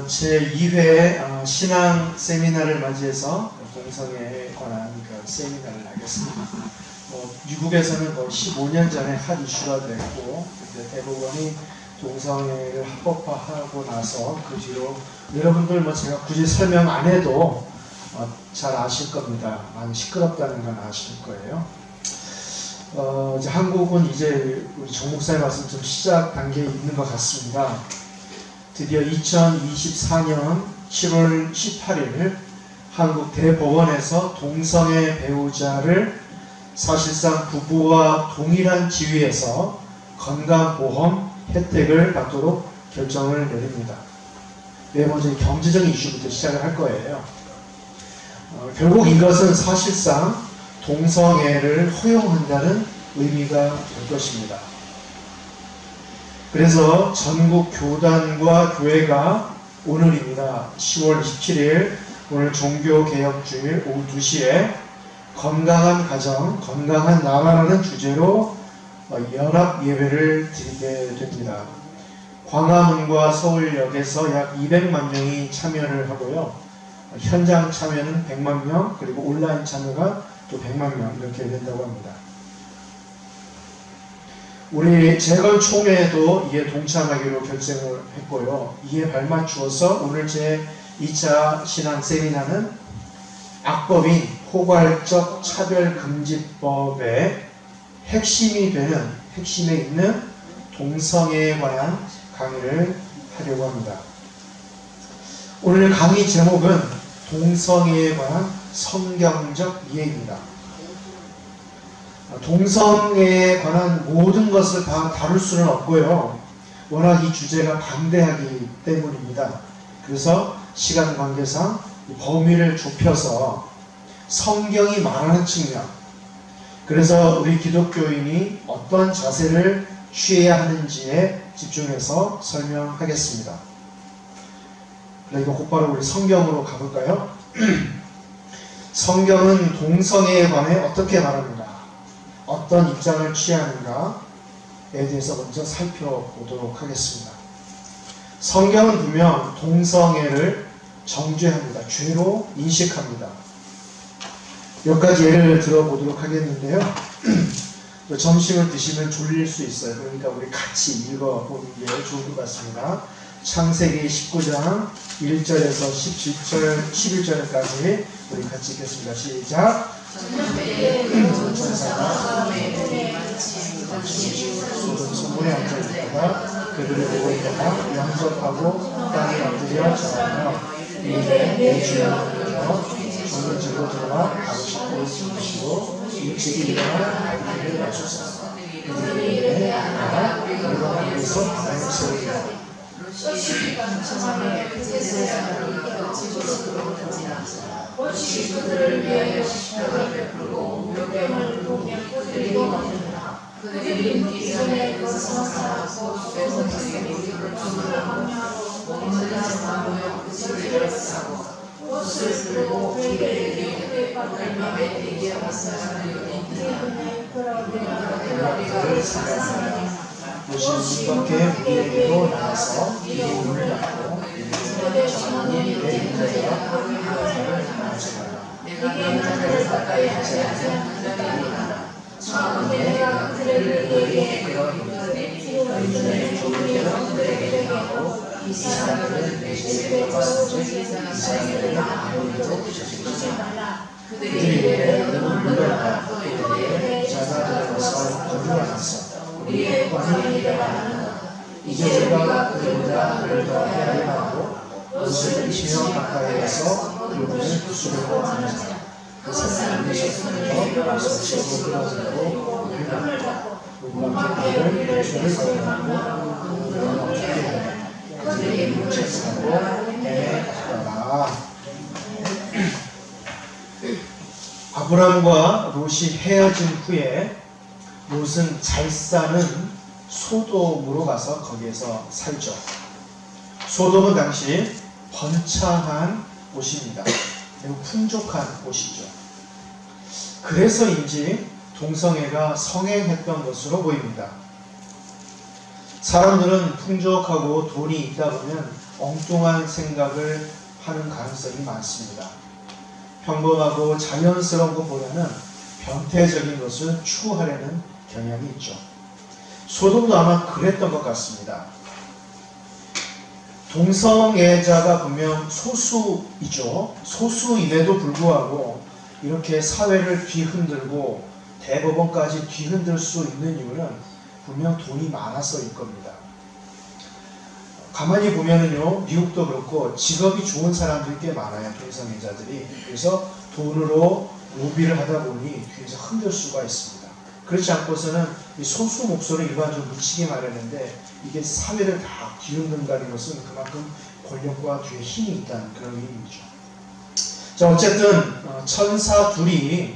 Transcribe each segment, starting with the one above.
제2회 신앙 세미나를 맞이해서 동성애에 관한 세미나를 하겠습니다. 미국에서는 15년 전에 핫 이슈가 됐고, 대법원이 동성애를 합법화하고 나서 그 뒤로 여러분들 제가 굳이 설명 안 해도 잘 아실 겁니다. 많이 시끄럽다는 건 아실 거예요. 이제 한국은 이제 우리 정 목사님 말씀 좀 시작 단계에 있는 것 같습니다. 드디어 2024년 7월 18일 한국 대법원에서 동성애 배우자를 사실상 부부와 동일한 지위에서 건강보험 혜택을 받도록 결정을 내립니다. 네 번째 경제적인 이슈부터 시작을 할 거예요. 결국 이것은 사실상 동성애를 허용한다는 의미가 될 것입니다. 그래서 전국 교단과 교회가 오늘입니다. 10월 27일 오늘 종교개혁주일 오후 2시에 건강한 가정, 건강한 나라라는 주제로 연합 예배를 드리게 됩니다. 광화문과 서울역에서 약 200만 명이 참여를 하고요. 현장 참여는 100만 명, 그리고 온라인 참여가 또 100만 명 이렇게 된다고 합니다. 우리 재건총회도 이에 동참하기로 결정을 했고요. 이에 발맞추어서 오늘 제 2차 신앙 세미나는 악법인 포괄적 차별금지법의 핵심에 있는 동성애에 관한 강의를 하려고 합니다. 오늘 강의 제목은 동성애에 관한 성경적 이해입니다. 동성애에 관한 모든 것을 다 다룰 수는 없고요. 워낙 이 주제가 방대하기 때문입니다. 그래서 시간 관계상 범위를 좁혀서 성경이 말하는 측면, 그래서 우리 기독교인이 어떤 자세를 취해야 하는지에 집중해서 설명하겠습니다. 그러니까 곧바로 우리 성경으로 가볼까요? 성경은 동성애에 관해 어떻게 말합니다. 어떤 입장을 취하는가에 대해서 먼저 살펴보도록 하겠습니다. 성경은 분명 동성애를 정죄합니다. 죄로 인식합니다. 몇 가지 예를 들어보도록 하겠는데요. 점심을 드시면 졸릴 수 있어요. 그러니까 우리 같이 읽어보는 게 좋을 것 같습니다. 창세기 19장 1절에서 11절까지 우리 같이 읽겠습니다. 시작! 천사가 소문에 앉아있다가 그들을 보고 있다가 영접하고 땅에 엎드려 절하며 이에 내 주여 종을 들고 들어와 아버지께 숨으시고 일찍이 일어나 아이들을 낳으소서. 그들이 이르되 아나라 일어나면서 바다에 세우리라. 혹시 그들을 위하여 십자가를 베풀고 묘병을 보면 그들이 먹는다. 그들이 묻기 전에 그 성사하고 뺏은 우리를 주문을 합류하고 먹는 자가 모여 그 집을 싸고 옷을 풀고 그에게 흙밭을 맘에 되게 하사를 요리하니 그러리가 사사하니 옷이 밖에 우리에게로 나와서 이 문을 닫고 전하니 내 인자가 하나님을 나눠주라. 내가 남자를 가까이 하지 않는다리라. 처음에 내가 그들에게 너희들의 종들을 그들에게 하고 이 사람들은 내 집에 거주지 이스라엘을 아무도 주지 말라. 그들이 이르되 너는 물러나라. 또 이르되 자가 들어서 거주하소서. 우리의 권한이 되라. 이제 우리가 그들보다 그를 더 헤아려 하고 옷을 입히며 가까이 가서 그분을 부수려고 하느니라. 그 사람들이 손을 들어서 치고 끌어들고 우리를 잡고 문밖에 그를 죄를 거듭하고 그런 어떻게 하냐. 그들이 뭉쳤으라고 내게 가져가라. 아브람과 롯이 헤어진 후에 롯은 잘 사는 소돔으로 가서 거기에서 살죠. 소돔은 당시 번창한 곳입니다. 매우 풍족한 곳이죠. 그래서인지 동성애가 성행했던 것으로 보입니다. 사람들은 풍족하고 돈이 있다 보면 엉뚱한 생각을 하는 가능성이 많습니다. 평범하고 자연스러운 것보다는 변태적인 것을 추구하려는 경향이 있죠. 소돔도 아마 그랬던 것 같습니다. 동성애자가 분명 소수이죠. 소수임에도 불구하고 이렇게 사회를 뒤흔들고 대법원까지 뒤흔들 수 있는 이유는 분명 돈이 많아서일 겁니다. 가만히 보면은요, 미국도 그렇고 직업이 좋은 사람들이 꽤 많아요, 동성애자들이. 그래서 돈으로 로비를 하다 보니 뒤에서 흔들 수가 있습니다. 그렇지 않고서는 이 소수 목소리를 일반적으로 묻히기 마련인데 이게 사회를 다 뒤흔든다는 것은 그만큼 권력과 뒤에 힘이 있다는 그런 의미죠. 자, 어쨌든 천사 둘이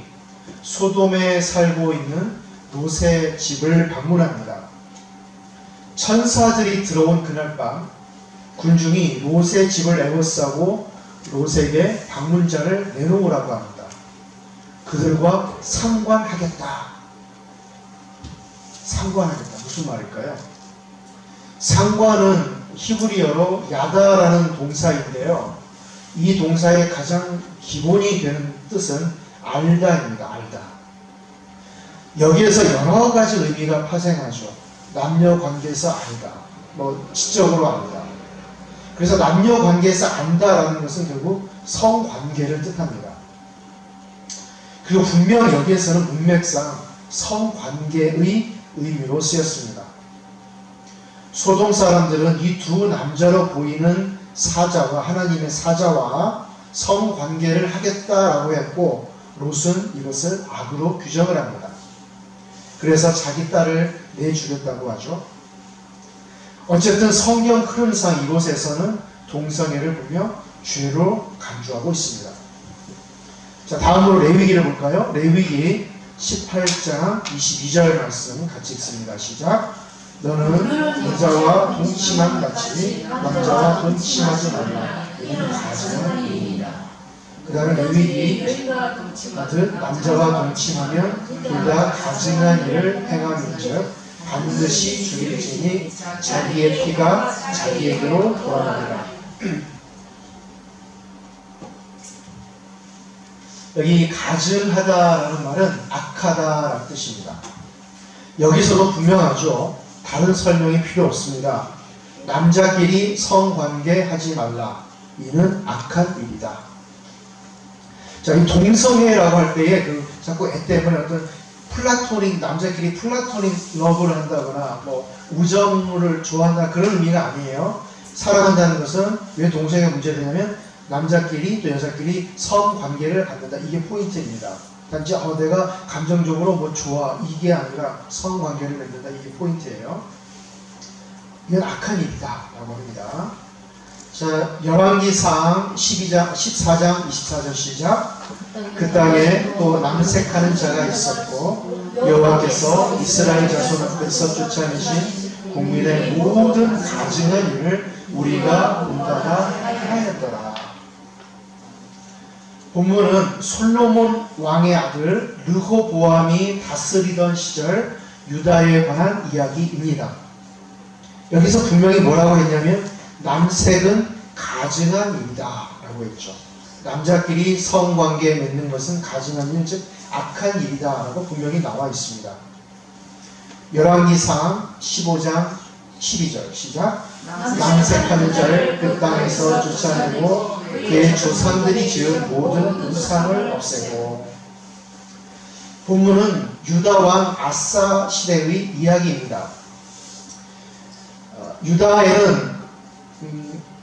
소돔에 살고 있는 롯의 집을 방문합니다. 천사들이 들어온 그날 밤 군중이 롯의 집을 에워싸고 롯에게 방문자를 내놓으라고 합니다. 그들과 상관하겠다. 상관하겠다. 무슨 말일까요? 상관은 히브리어로 야다라는 동사인데요. 이 동사의 가장 기본이 되는 뜻은 알다입니다. 알다. 여기에서 여러 가지 의미가 파생하죠. 남녀 관계에서 알다. 지적으로 알다. 그래서 남녀 관계에서 안다라는 것은 결국 성관계를 뜻합니다. 그리고 분명 여기에서는 문맥상 성관계의 의미로 쓰였습니다. 소돔 사람들은 이 두 남자로 보이는 사자와 하나님의 사자와 성관계를 하겠다라고 했고 롯은 이것을 악으로 규정을 합니다. 그래서 자기 딸을 내주겠다고 하죠. 어쨌든 성경 흐름상 이곳에서는 동성애를 보며 죄로 간주하고 있습니다. 자, 다음으로 레위기를 볼까요? 레위기 18장 22절 말씀 같이 읽습니다. 시작. 너는 여자와 동침한 같이 남자와 동침하지 말라. 이는 가증한 일이다. 그 다음에 레위기 남자와 동침하면 둘 다 가증한 일을 행함인즉 반드시 죽일지니 자기의 피가 자기에게로 돌아가리라. 여기 가증하다라는 말은 악하다라는 뜻입니다. 여기서도 분명하죠. 다른 설명이 필요 없습니다. 남자끼리 성관계 하지 말라. 이는 악한 일이다. 자, 이 동성애라고 할 때에 자꾸 애 때문에 어떤 플라토닉, 남자끼리 플라토닉 러브를 한다거나 우정을 좋아한다 그런 의미가 아니에요. 살아간다는 것은 왜 동성애가 문제되냐면 남자끼리 또 여자끼리 성관계를 갖는다. 이게 포인트입니다. 단지 내가 감정적으로 좋아 이게 아니라 성관계를 맺는다. 이게 포인트예요. 이건 악한 일이다 라고 합니다. 자, 열왕기상 14장 24절 시작. 그 땅에 또 남색하는 자가 있었고 여호와께서 이스라엘 자손 앞에서 쫓아내신 국민의 모든 가증한 일을 우리가 온다가 하였더라. 본문은 솔로몬 왕의 아들 르호보암이 다스리던 시절 유다에 관한 이야기입니다. 여기서 분명히 뭐라고 했냐면 남색은 가증한 일이다 라고 했죠. 남자끼리 성관계 맺는 것은 가증한 일, 즉 악한 일이다 라고 분명히 나와 있습니다. 열왕기상 15장 12절 시작. 남색하는 자를 그 땅에서 쫓아내고 그의 조상들이 지은 모든 우상을 없애고. 본문은 유다왕 아사 시대의 이야기입니다. 유다에는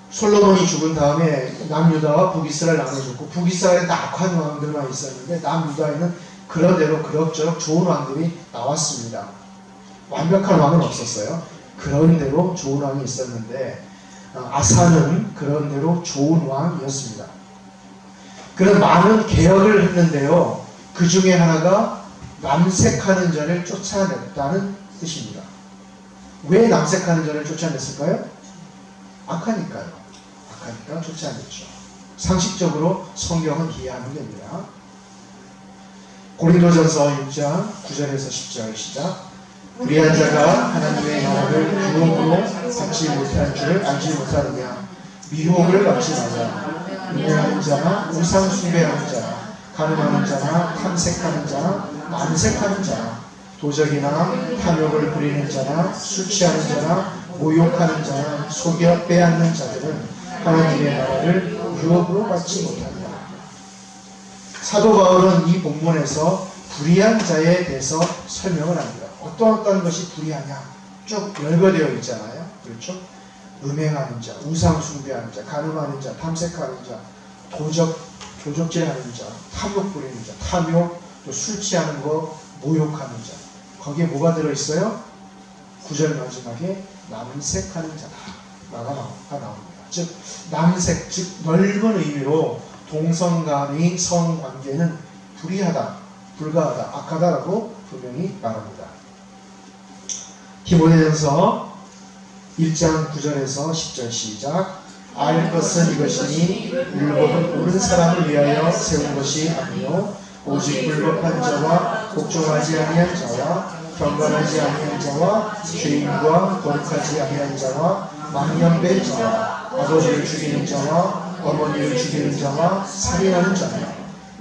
솔로몬이 죽은 다음에 남유다와 북이스라엘 나눠줬고 북이스라엘에 악한 왕들만 있었는데 남유다에는 그런대로 그럭저럭 좋은 왕들이 나왔습니다. 완벽한 왕은 없었어요. 그런대로 좋은 왕이 있었는데 아사는 그런대로 좋은 왕이었습니다. 그는 많은 개혁을 했는데요. 그 중에 하나가 남색하는 자를 쫓아냈다는 뜻입니다. 왜 남색하는 자를 쫓아냈을까요? 악하니까요. 악하니까 쫓아냈죠. 상식적으로 성경은 이해하는 겁니다. 고린도전서 6장 9절에서 10절 시작. 불의한 자가 하나님의 나라를 유혹으로 받지 못할 줄을 알지 못하느냐. 미혹을 받지 말라. 음행하는 자나 우상 숭배하는 자나 간음하는 자나 탐색하는 자나 남색하는 자나 도적이나 탐욕을 부리는 자나 술 취하는 자나 모욕하는 자나 속여 빼앗는 자들은 하나님의 나라를 유업으로 받지 못한다. 사도 바울은 이 본문에서 불의한 자에 대해서 설명을 합니다. 어떤 것이 불의하냐 쭉 열거되어 있잖아요. 그렇죠? 음행하는 자, 우상 숭배하는 자, 간음하는 자, 탐색하는 자, 도적질하는 자, 탐욕 부리는 자, 탐욕, 또 술 취하는 거, 모욕하는 자. 거기에 뭐가 들어있어요? 9절 마지막에 남색하는 자다가 나옵니다. 즉 남색, 즉 넓은 의미로 동성 간의 성관계는 불의하다, 불가하다, 악하다라고 분명히 말합니다. 디모데전서 1장 9절에서 10절 시작. 알 것은 이것이니 율법은 옳은 사람을 위하여 세운 것이 아니요 오직 불법한 자와 복종하지 아니한 자와 경건하지 아니한 자와 죄인과 거룩하지 아니한 자와 망령된 자와 아버지를 죽이는 자와 어머니를 죽이는 자와 살인하는 자와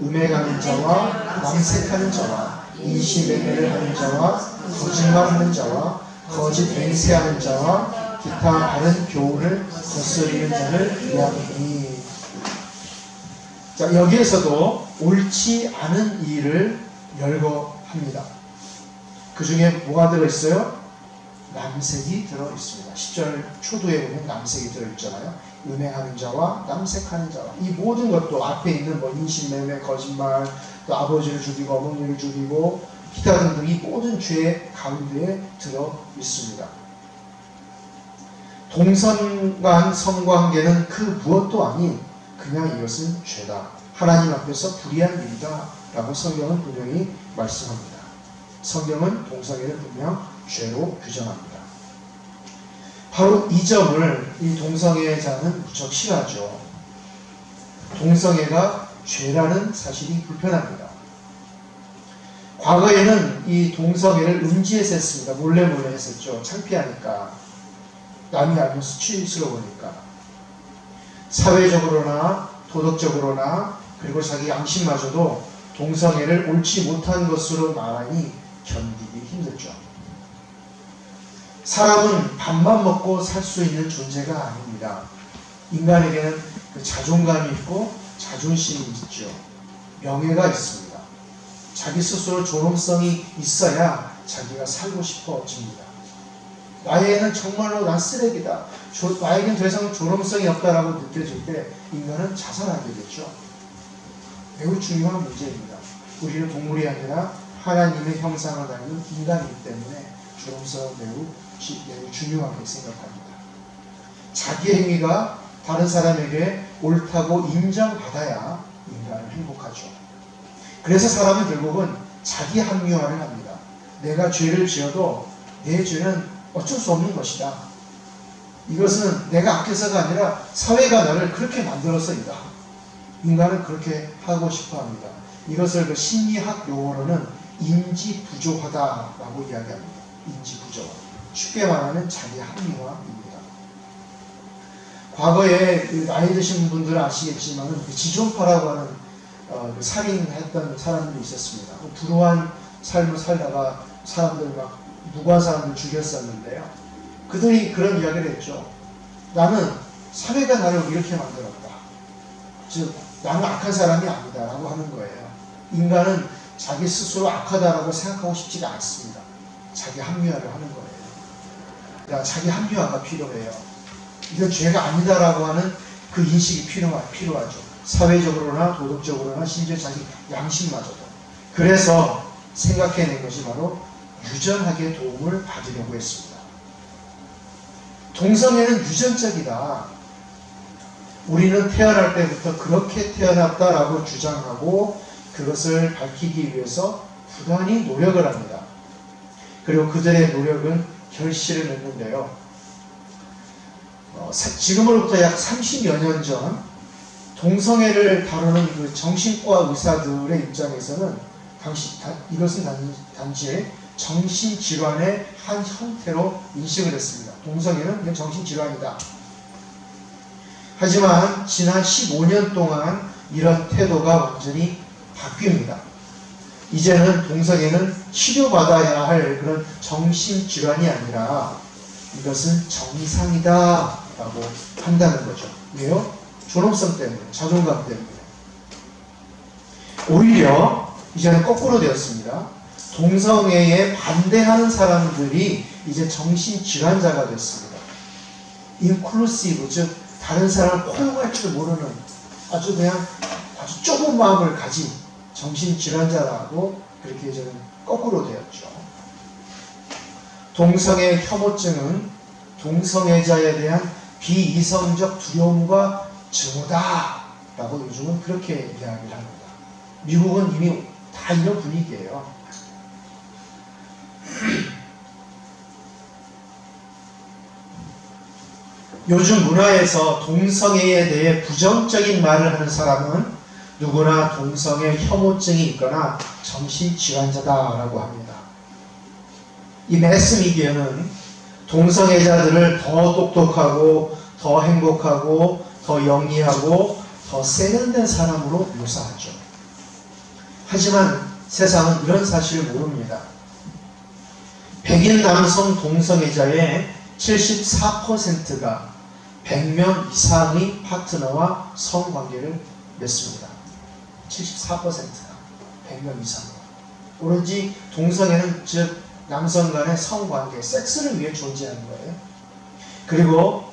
음행하는 자와 남색하는 자와 인신매매를 하는 자와 거짓말하는 자와 거짓 맹세하는 자와 기타 바른 교훈을 거스르는 자를 위하니. 자, 여기에서도 옳지 않은 일을 열거합니다. 그 중에 뭐가 들어있어요? 남색이 들어있습니다. 10절 초두에 보면 남색이 들어있잖아요. 음행하는 자와 남색하는 자와 이 모든 것도 앞에 있는 뭐 인신매매, 거짓말, 또 아버지를 죽이고 어머니를 죽이고 기타 등등 이 모든 죄 가운데에 들어있습니다. 동성 간 성관계는 그 무엇도 아닌 그냥 이것은 죄다. 하나님 앞에서 불의한 일이다 라고 성경은 분명히 말씀합니다. 성경은 동성애를 분명 죄로 규정합니다. 바로 이 점을 이 동성애자는 무척 싫어하죠. 동성애가 죄라는 사실이 불편합니다. 과거에는 이 동성애를 음지에서 했습니다. 몰래 했었죠. 창피하니까. 남이 알면 수치스러우니까. 사회적으로나 도덕적으로나 그리고 자기 양심마저도 동성애를 옳지 못한 것으로 말하니 견디기 힘들죠. 사람은 밥만 먹고 살 수 있는 존재가 아닙니다. 인간에게는 그 자존감이 있고 자존심이 있죠. 명예가 있습니다. 자기 스스로 존엄성이 있어야 자기가 살고 싶어집니다. 나에게는 정말로 난 쓰레기다. 나에게는 더 이상 존엄성이 없다라고 느껴질 때 인간은 자살하게 되죠. 매우 중요한 문제입니다. 우리는 동물이 아니라 하나님의 형상을 가진 인간이기 때문에 존엄성을 매우 중요하게 생각합니다. 자기 행위가 다른 사람에게 옳다고 인정받아야 인간은 행복하죠. 그래서 사람은 결국은 자기 합리화를 합니다. 내가 죄를 지어도 내 죄는 어쩔 수 없는 것이다. 이것은 내가 악해서가 아니라 사회가 나를 그렇게 만들어서이다. 인간은 그렇게 하고 싶어 합니다. 이것을 그 심리학 용어로는 인지부조화다라고 이야기합니다. 인지부조화. 쉽게 말하면 자기 합리화입니다. 과거에 나이 드신 분들은 아시겠지만 지존파라고 하는 살인했던 사람들이 있었습니다. 불우한 삶을 살다가 사람들 막 무고한 사람들 죽였었는데요. 그들이 그런 이야기를 했죠. 나는 사회가 나를 이렇게 만들었다. 즉 나는 악한 사람이 아니다 라고 하는 거예요. 인간은 자기 스스로 악하다라고 생각하고 싶지가 않습니다. 자기 합리화를 하는 거예요. 자기 합리화가 필요해요. 이건 죄가 아니다라고 하는 그 인식이 필요하죠. 사회적으로나 도덕적으로나 심지어 자기 양심마저도. 그래서 생각해낸 것이 바로 유전학의 도움을 받으려고 했습니다. 동성애는 유전적이다. 우리는 태어날 때부터 그렇게 태어났다라고 주장하고 그것을 밝히기 위해서 부단히 노력을 합니다. 그리고 그들의 노력은 결실을 맺는데요. 지금으로부터 약 30여 년 전 동성애를 다루는 그 정신과 의사들의 입장에서는 이것은 단지 정신질환의 한 형태로 인식을 했습니다. 동성애는 그냥 정신질환이다. 하지만 지난 15년 동안 이런 태도가 완전히 바뀝니다. 이제는 동성애는 치료받아야 할 그런 정신질환이 아니라 이것은 정상이다 라고 한다는 거죠. 왜요? 존엄성 때문에, 자존감 때문에. 오히려 이제는 거꾸로 되었습니다. 동성애에 반대하는 사람들이 이제 정신질환자가 됐습니다. 인클루시브, 즉 다른 사람을 포용할 줄 모르는 아주 좁은 마음을 가진 정신질환자라고 그렇게 이제는 거꾸로 되었죠. 동성애 혐오증은 동성애자에 대한 비이성적 두려움과 증오다라고 요즘은 그렇게 이야기를 합니다. 미국은 이미 다 이런 분위기예요. 요즘 문화에서 동성애에 대해 부정적인 말을 하는 사람은 누구나 동성애 혐오증이 있거나 정신질환자다라고 합니다. 이 매스미디어는 동성애자들을 더 똑똑하고 더 행복하고 더 영리하고 더 세련된 사람으로 묘사하죠. 하지만 세상은 이런 사실을 모릅니다. 백인 남성 동성애자의 74%가 100명 이상의 파트너와 성관계를 맺습니다. 74%가 100명 이상. 오로지 동성애는 즉 남성 간의 성관계, 섹스를 위해 존재하는 거예요. 그리고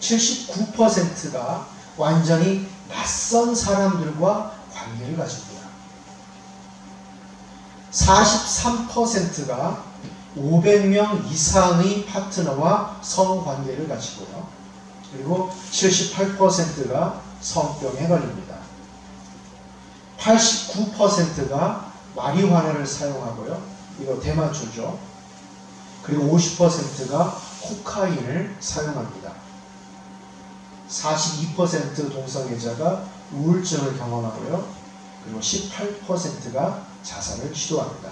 79%가 완전히 낯선 사람들과 관계를 가집니다. 43%가 500명 이상의 파트너와 성관계를 가지고요. 그리고 78%가 성병에 걸립니다. 89%가 마리화나를 사용하고요. 이거 대마초죠. 그리고 50%가 코카인을 사용합니다. 42% 동성애자가 우울증을 경험하고요. 그리고 18%가 자살을 시도합니다.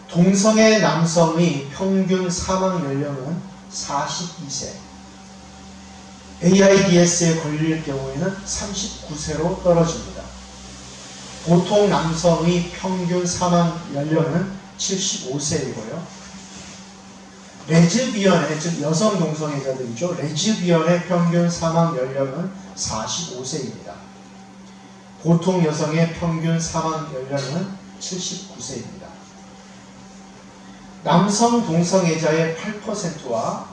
동성애 남성의 평균 사망 연령은 42세. AIDS에 걸릴 경우에는 39세로 떨어집니다. 보통 남성의 평균 사망 연령은 75세이고요. 레즈비언의, 즉 여성 동성애자들이죠. 레즈비언의 평균 사망 연령은 45세입니다. 보통 여성의 평균 사망 연령은 79세입니다. 남성 동성애자의 8%와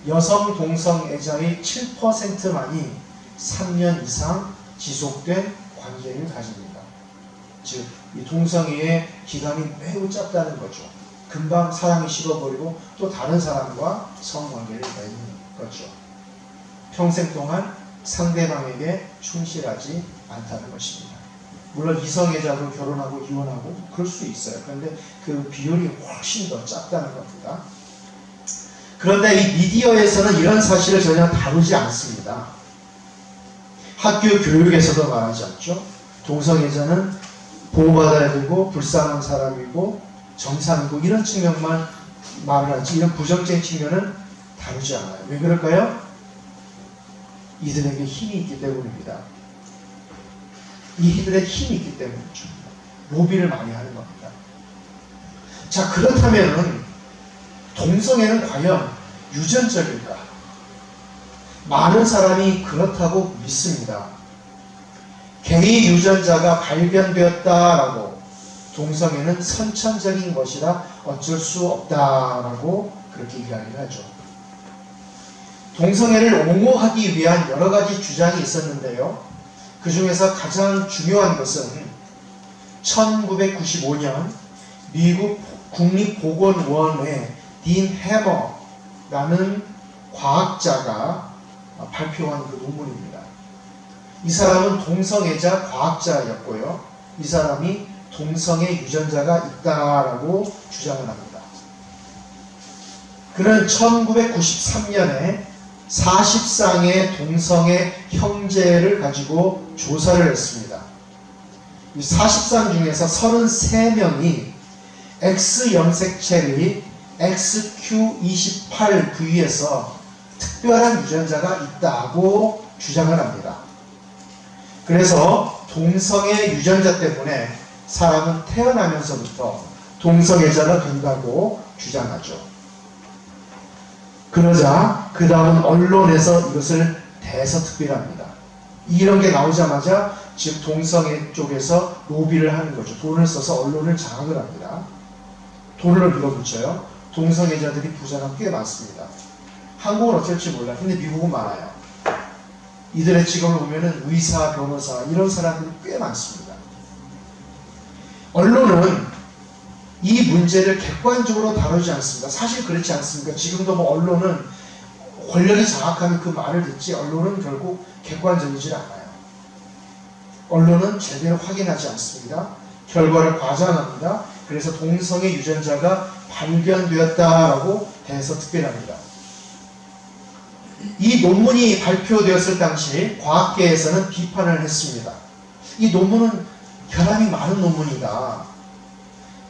여성 동성애자의 7%만이 3년 이상 지속된 관계를 가집니다. 즉, 이 동성애의 기간이 매우 짧다는 거죠. 금방 사랑이 식어버리고 또 다른 사람과 성관계를 맺는 거죠. 평생 동안 상대방에게 충실하지 않다는 것입니다. 물론 이성애자도 결혼하고 이혼하고 그럴 수 있어요. 그런데 그 비율이 훨씬 더 작다는 겁니다. 그런데 이 미디어에서는 이런 사실을 전혀 다루지 않습니다. 학교 교육에서도 말하지 않죠. 동성애자는 보호받아야 되고 불쌍한 사람이고 정상이고 이런 측면만 말을 하지 이런 부정적인 측면은 다루지 않아요. 왜 그럴까요? 이들에게 힘이 있기 때문입니다. 이들의 힘이 있기 때문이죠. 로비를 많이 하는 겁니다. 자, 그렇다면 동성애는 과연 유전적일까? 많은 사람이 그렇다고 믿습니다. 게이 유전자가 발견되었다라고 동성애는 선천적인 것이라 어쩔 수 없다라고 그렇게 이야기를 하죠. 동성애를 옹호하기 위한 여러 가지 주장이 있었는데요. 그 중에서 가장 중요한 것은 1995년 미국 국립보건원의 딘 해머라는 과학자가 발표한 그 논문입니다. 이 사람은 동성애자 과학자였고요. 이 사람이 동성애 유전자가 있다라고 주장을 합니다. 그는 1993년에 40쌍의 동성애 형제를 가지고 조사를 했습니다. 이 40쌍 중에서 33명이 X 염색체의 XQ28V에서 특별한 유전자가 있다고 주장을 합니다. 그래서 동성애 유전자 때문에 사람은 태어나면서부터 동성애자가 된다고 주장하죠. 그러자 그 다음은 언론에서 이것을 대서특필합니다. 이런 게 나오자마자 지금 동성애 쪽에서 로비를 하는 거죠. 돈을 써서 언론을 장악을 합니다. 돈을 밀어붙여요. 동성애자들이 부자가 꽤 많습니다. 한국은 어쩔지 몰라요. 근데 미국은 많아요. 이들의 직업을 보면은 의사, 변호사 이런 사람들이 꽤 많습니다. 언론은 이 문제를 객관적으로 다루지 않습니다. 사실 그렇지 않습니까? 지금도 뭐 언론은 권력이 장악하는 그 말을 듣지 언론은 결국 객관적이지 않아요. 언론은 제대로 확인하지 않습니다. 결과를 과장합니다. 그래서 동성애 유전자가 발견되었다라고 대서특필합니다. 이 논문이 발표되었을 당시 과학계에서는 비판을 했습니다. 이 논문은 결함이 많은 논문이다.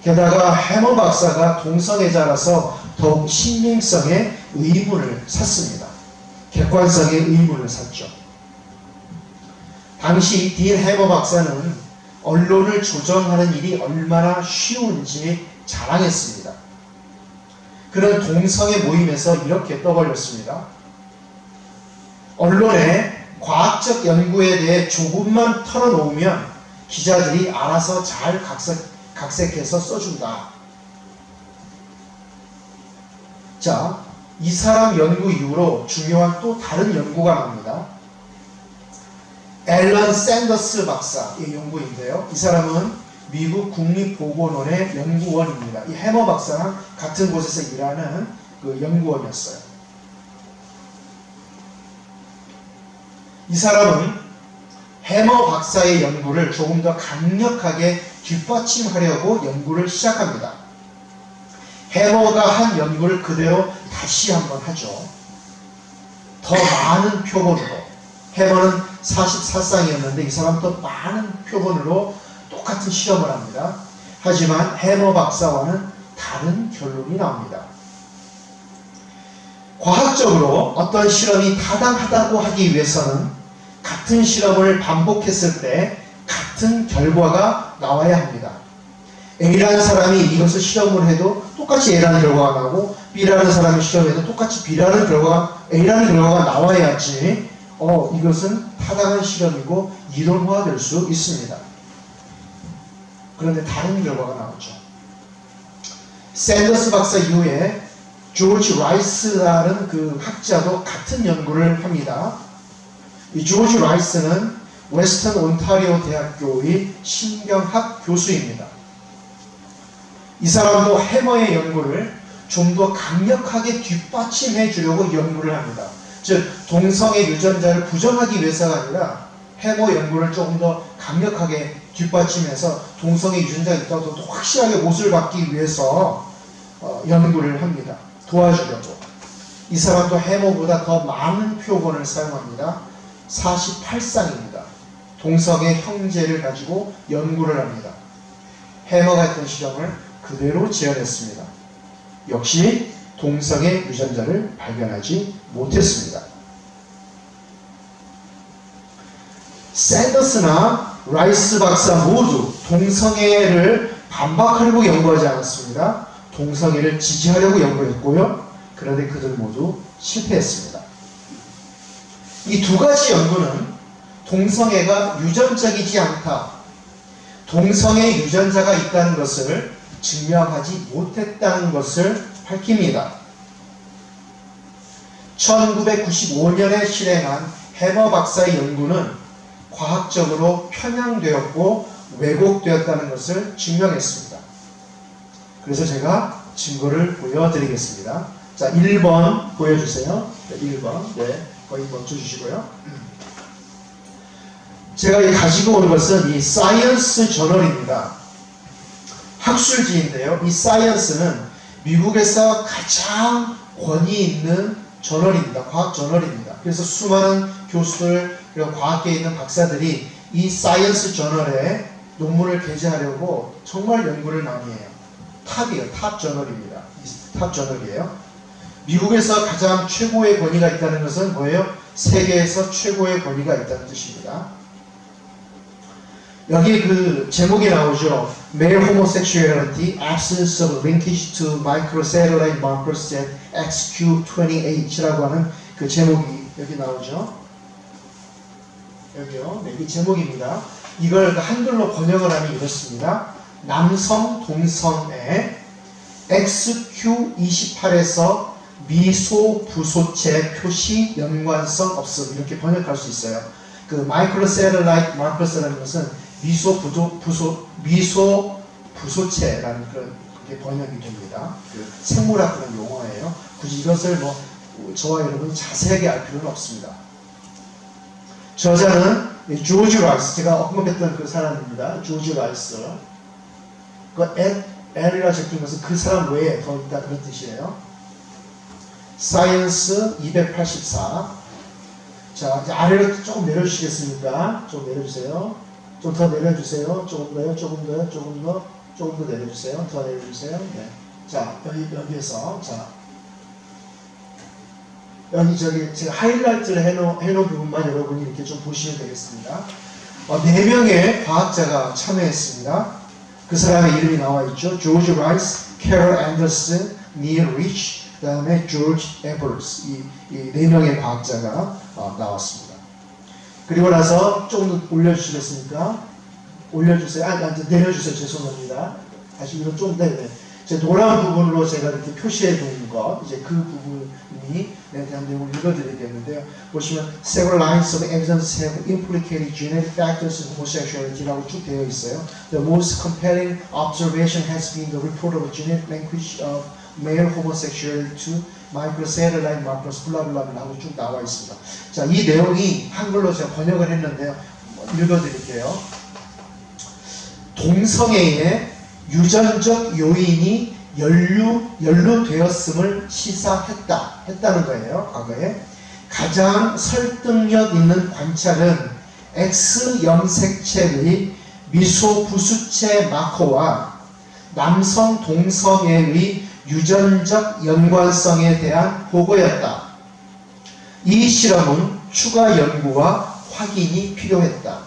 게다가 해머 박사가 동성애자라서 더욱 신빙성의 의문을 샀습니다. 객관성의 의문을 샀죠. 당시 딘 해머 박사는 언론을 조정하는 일이 얼마나 쉬운지 자랑했습니다. 그는 동성애 모임에서 이렇게 떠벌렸습니다. 언론에 과학적 연구에 대해 조금만 털어놓으면 기자들이 알아서 잘 각색해서 써준다. 자, 이 사람 연구 이후로 중요한 또 다른 연구가 나옵니다. 앨런 샌더스 박사의 연구인데요. 이 사람은 미국 국립보건원의 연구원입니다. 이 해머 박사랑 같은 곳에서 일하는 그 연구원이었어요. 이 사람은 해머 박사의 연구를 조금 더 강력하게 뒷받침하려고 연구를 시작합니다. 해머가 한 연구를 그대로 다시 한번 하죠. 더 많은 표본으로. 해머는 44쌍이었는데 이 사람은 더 많은 표본으로 똑같은 실험을 합니다. 하지만 해머 박사와는 다른 결론이 나옵니다. 과학적으로 어떤 실험이 타당하다고 하기 위해서는 같은 실험을 반복했을 때 같은 결과가 나와야 합니다. A라는 사람이 이것을 실험을 해도 똑같이 A라는 결과가 나오고 B라는 사람이 실험해도 똑같이 B라는 결과가 A라는 결과가 나와야지 이것은 타당한 실험이고 이론화될 수 있습니다. 그런데 다른 결과가 나오죠. 샌더스 박사 이후에 조지 라이스라는 그 학자도 같은 연구를 합니다. 이 조지 라이스는 웨스턴 온타리오 대학교의 신경학 교수입니다. 이 사람도 해머의 연구를 좀 더 강력하게 뒷받침해 주려고 연구를 합니다. 즉 동성애 유전자를 부정하기 위해서가 아니라 해머 연구를 조금 더 강력하게 뒷받침해서 동성애 유전자가 있다고 더 확실하게 못을 받기 위해서 연구를 합니다. 도와주려고. 이 사람도 해머보다 더 많은 표본을 사용합니다. 48쌍입니다. 동성애 형제를 가지고 연구를 합니다. 해머가 했던 실험을 그대로 재현했습니다. 역시 동성애 유전자를 발견하지 못했습니다. 샌더스나 라이스 박사 모두 동성애를 반박하려고 연구하지 않았습니다. 동성애를 지지하려고 연구했고요. 그런데 그들 모두 실패했습니다. 이 두 가지 연구는 동성애가 유전적이지 않다, 동성애 유전자가 있다는 것을 증명하지 못했다는 것을 밝힙니다. 1995년에 실행한 해머 박사의 연구는 과학적으로 편향되었고 왜곡되었다는 것을 증명했습니다. 그래서 제가 증거를 보여드리겠습니다. 자, 1번 보여주세요. 네, 1번. 네, 거의 멈춰주시고요. 제가 가지고 온 것은 이 사이언스 저널입니다. 학술지인데요. 이 사이언스는 미국에서 가장 권위 있는 저널입니다. 과학 저널입니다. 그래서 수많은 교수들 그리고 과학계에 있는 박사들이 이 사이언스 저널에 논문을 게재하려고 정말 연구를 많이 해요. 탑이에요. 탑 저널입니다. 탑 저널이에요. 미국에서 가장 최고의 권위가 있다는 것은 뭐예요? 세계에서 최고의 권위가 있다는 뜻입니다. 여기 그 제목이 나오죠. Male homosexuality, absence of linkage to microsatellite markers at XQ28라고 하는 그 제목이 여기 나오죠. 여기요. 네, 이 제목입니다. 이걸 한글로 번역을 하면 이렇습니다. 남성 동성애 XQ28에서 미소 부소체 표시 연관성 없음 이렇게 번역할 수 있어요. 그 마이크로세럴라이트 마커스라는 것은 미소 부소체라는 그런 그게 번역이 됩니다. 그 생물학 그런 용어예요. 굳이 이것을 뭐 저와 여러분 자세하게 알 필요는 없습니다. 저자는 조지 라이스, 제가 언급했던 그 사람입니다. 조지 라이스. 그 L이라 적힌 것은 그 사람 외에 더 있다 그런 뜻이에요. 사이언스 284. 자, 이제 아래로 조금 내려주시겠습니까? 좀 내려주세요. 좀 더 내려주세요. 조금 더요, 조금 더요, 조금 더 내려주세요. 더 내려주세요. 네. 자, 여기에서, 자. 여기 제가 하이라이트를 해놓은 부분만 여러분이 이렇게 좀 보시면 되겠습니다. 4명의 과학자가 참여했습니다. 그 사람의 이름이 나와 있죠. 조지 라이스, 캐럴 앤더슨, 닐 리치, 그 다음에 조지 에버스. 이 4명의 과학자가 나왔습니다. 그리고 나서 조금 더 올려주시겠습니까? 올려주세요. 내려주세요. 죄송합니다. 다시 이거 좀, 네네. 제 노란 부분으로 제가 이렇게 표시해 놓은 것, 이제 그 부분이 대한 내용을 읽어드리겠는데요. 보시면 several lines of evidence have implicated genetic factors in homosexuality라고 쭉 되어 있어요. The most compelling observation has been the report of genetic linkage of male homosexuality to microsatellite markers, 블라블라블라고 쭉 나와 있습니다. 자, 이 내용이 한글로 제가 번역을 했는데요. 읽어드릴게요. 동성애의 유전적 요인이 연루되었음을 시사했다는 거예요. 과거에 가장 설득력 있는 관찰은 X 염색체의 미소 부수체 마커와 남성 동성애의 유전적 연관성에 대한 보고였다. 이 실험은 추가 연구와 확인이 필요했다.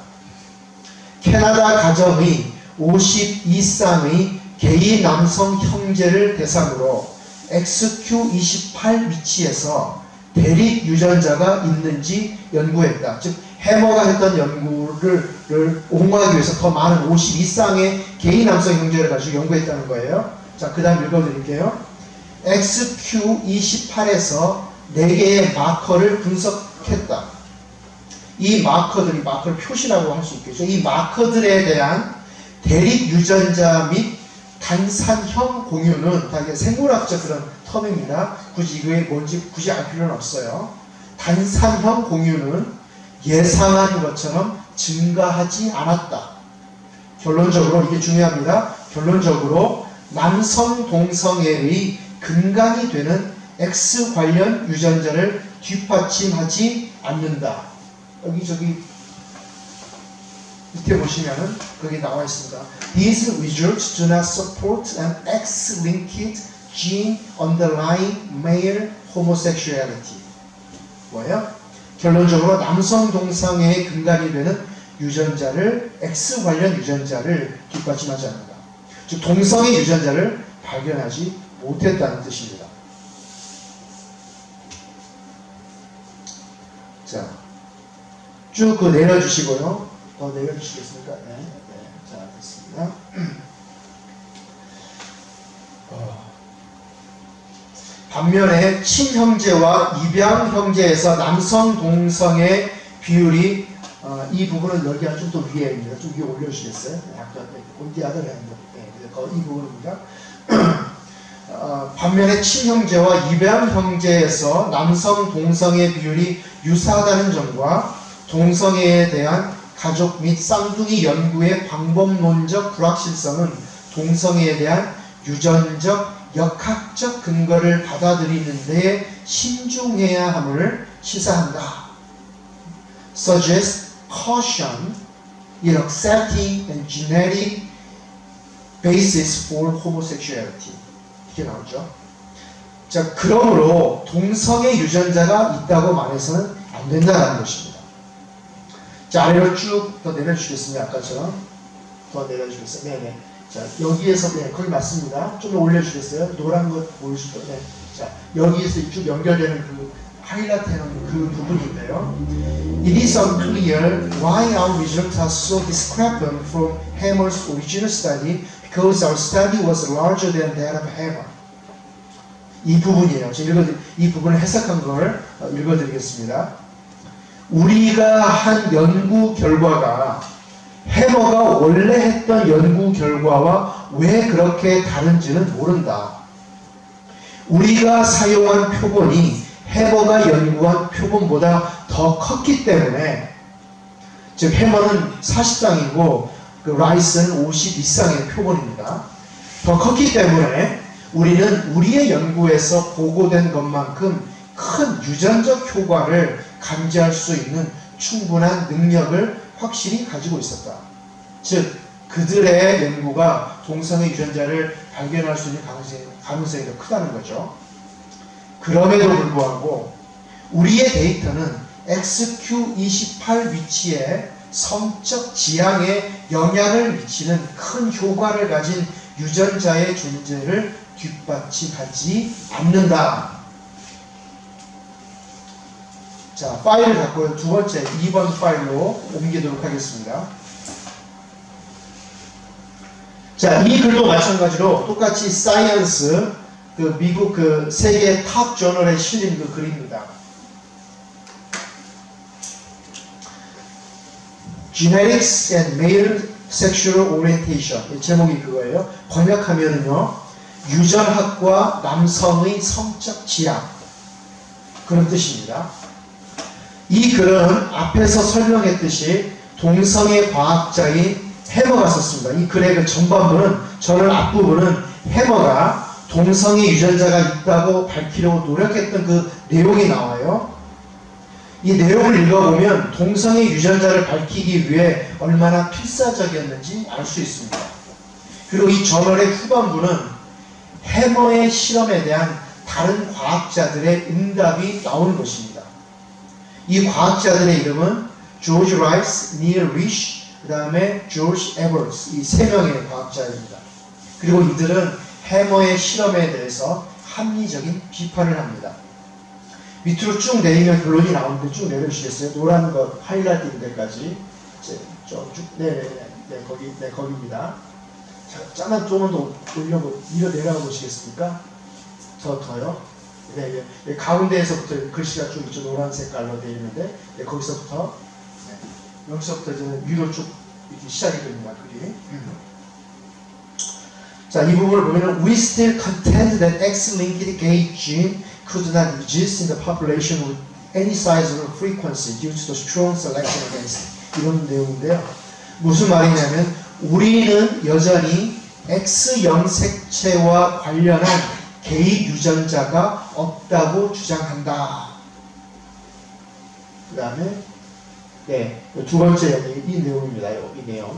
캐나다 가정의 50 이상의 게이 남성 형제를 대상으로 XQ28 위치에서 대립 유전자가 있는지 연구했다. 즉 해머가 했던 연구를 옹호하기 위해서 더 많은 50 이상의 게이 남성 형제를 가지고 연구했다는 거예요. 자, 그 다음 읽어드릴게요. XQ28에서 4개의 마커를 분석했다. 이 마커들이 마커를 표시라고 할 수 있겠죠. 이 마커들에 대한 대립 유전자 및 단산형 공유는 다 생물학적 그런 텀입니다. 굳이 이게 뭔지 굳이 알 필요는 없어요. 단산형 공유는 예상한 것처럼 증가하지 않았다. 결론적으로 이게 중요합니다. 결론적으로 남성 동성애의 근간이 되는 X 관련 유전자를 뒷받침하지 않는다. 여기 밑에 보시면은 거기 나와 있습니다. These results do not support an X-linked gene underlying male homosexuality. 뭐예요? 결론적으로 남성 동성애의 근간이 되는 유전자를 X 관련 유전자를 뒷받침하지 않는다. 즉 동성애 유전자를 발견하지 못했다는 뜻입니다. 자, 쭉 그 내려주시고요. 더 내려주시겠습니까? 네. 자, 됐습니다. 반면에 친형제와 입양형제에서 남성 동성애 비율이 이 부분은 여기가 좀 더 위에입니다. 좀 위에 올려주시겠어요? 약간 온디아들 이 부분입니다. 반면에 친형제와 입양형제에서 남성 동성애 비율이 유사하다는 점과 동성애에 대한 가족 및 쌍둥이 연구의 방법론적 불확실성은 동성애에 대한 유전적 역학적 근거를 받아들이는 데 신중해야 함을 시사한다. Suggests caution in accepting a genetic basis for homosexuality. 이렇게 나오죠. 자, 그러므로 동성의 유전자가 있다고 말해서는 안 된다는 것입니다. 자, 아래로 쭉 더 내려주시겠습니다. 아까처럼 더 내려주겠어요. 네네. 자, 여기에서 네, 거기 맞습니다. 좀 더 올려주겠어요. 노란 것 보이시죠? 네. 자, 여기에서 쭉 연결되는 그 하이라이트하는 그 부분인데요. It is unclear why our results are so discrepant from Hammer's original study because our study was larger than that of Hammer. 이 부분이에요. 이 부분을 해석한 걸 읽어드리겠습니다. 우리가 한 연구 결과가 해머가 원래 했던 연구 결과와 왜 그렇게 다른지는 모른다. 우리가 사용한 표본이 해머가 연구한 표본보다 더 컸기 때문에, 즉 해머는 40쌍이고 그 라이스는 52쌍의 표본입니다. 더 컸기 때문에 우리는 우리의 연구에서 보고된 것만큼 큰 유전적 효과를 감지할 수 있는 충분한 능력을 확실히 가지고 있었다. 즉 그들의 연구가 동성의 유전자를 발견할 수 있는 가능성이 더 크다는 거죠. 그럼에도 불구하고 우리의 데이터는 XQ28 위치에 성적 지향에 영향을 미치는 큰 효과를 가진 유전자의 존재를 뒷받침하지 않는다. 자, 파일을 갖고 두 번째 2번 파일로 옮기도록 하겠습니다. 자, 이 글도 마찬가지로 똑같이 사이언스, 그 미국 그 세계 탑 저널에 실린 그 글입니다. Genetics and Male Sexual Orientation. 제목이 그거예요. 번역하면은요, 유전학과 남성의 성적 지향, 그런 뜻입니다. 이 글은 앞에서 설명했듯이 동성애 과학자인 해머가 썼습니다. 이 글의 그 전반부는, 저널 앞부분은 해머가 동성애 유전자가 있다고 밝히려고 노력했던 그 내용이 나와요. 이 내용을 읽어보면 동성애 유전자를 밝히기 위해 얼마나 필사적이었는지 알 수 있습니다. 그리고 이 저널의 후반부는 해머의 실험에 대한 다른 과학자들의 응답이 나오는 것입니다. 이 과학자들의 이름은 조지 라이스, 닐 리쉬, 그 다음에 조지 에버스, 이 세 명의 과학자입니다. 그리고 이들은 해머의 실험에 대해서 합리적인 비판을 합니다. 밑으로 쭉 내리면 결론이 나오는데 쭉 내려주시겠어요? 노란 것 하이라이트 된 데까지 쭉 거기입니다. 자, 조금만 더 밀어 내려가 보시겠습니까? 더요. 네, 가운데에서부터 글씨가 쭉 있죠. 노란 색깔로 되어 있는데, 네, 거기서부터, 네, 여기서부터 이제 위로 쭉 이렇게 시작이 됩니다. 글이. 자, 이 부분을 보면은 We still contend that X-linked gay gene could not exist in the population with any size or frequency due to the strong selection against it. 이런 내용인데요. 무슨 말이냐면 우리는 여전히 X형 색채와 관련한 게이 유전자가 없다고 주장한다. 그 다음에 네, 두 번째 이 내용입니다. 이 내용